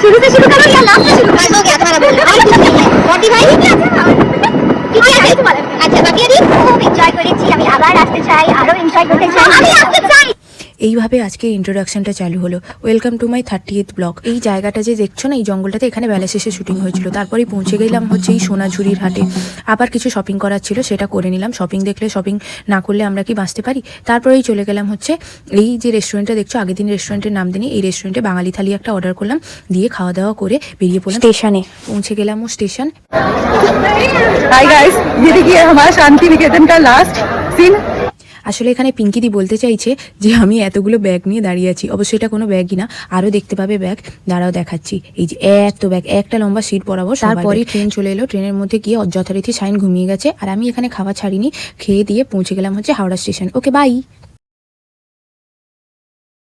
शुरू से शुरू करो या लास्ट से शुरू कर दोगे? तुम्हारा बोल और कुछ नहीं है बॉडी भाई কি আছে তোমার? আচ্ছা বাকি আমি খুব এনজয় করেছি, আমি আবার আসতে চাই, আরো এনজয় করতে চাই, আমি আসতে চাই। এইভাবে আজকে ইন্ট্রোডাকশনটা চালু হলো। Welcome to my 30th blog. এই জায়গাটা যে দেখছো না, এই জঙ্গলটাতে এখানে বেলা শেষে শুটিং হয়েছিল। তারপরেই পৌঁছে গেলাম হচ্ছে এই সোনাঝুরির হাটে। আবার কিছু শপিং করার ছিল, সেটা করে নিলাম। শপিং দেখলে, শপিং না করলে আমরা কি বাঁচতে পারি? তারপরেই চলে গেলাম হচ্ছে এই যে রেস্টুরেন্টটা দেখছো, আগের দিন রেস্টুরেন্টের নাম দিনই, এই রেস্টুরেন্টে বাঙালি থালি একটা অর্ডার করলাম, দিয়ে খাওয়া দাওয়া করে বেরিয়ে পড়লাম স্টেশনে। পৌঁছে গেলাম ও স্টেশন। हाय गाइस, ये देखिए हमारा शांति निकेतन का लास्ट सीन। আসলে এখানে পিঙ্কিদি বলতে চাইছে যে আমি এতগুলো ব্যাগ নিয়ে দাঁড়িয়ে আছি। অবশ্যই এটা কোনো ব্যাগই না, আরও দেখতে পাবে ব্যাগ, দাঁড়াও দেখাচ্ছি। এই যে এত ব্যাগ, একটা লম্বা সিট বরাবর। তারপরেই ট্রেন চলে এলো। ট্রেনের মধ্যে গিয়ে যথারীতি সাইন ঘুমিয়ে গেছে, আর আমি এখানে খাওয়া ছাড়িনি, খেয়ে দিয়ে পৌঁছে গেলাম হচ্ছে হাওড়া স্টেশন। Okay bye.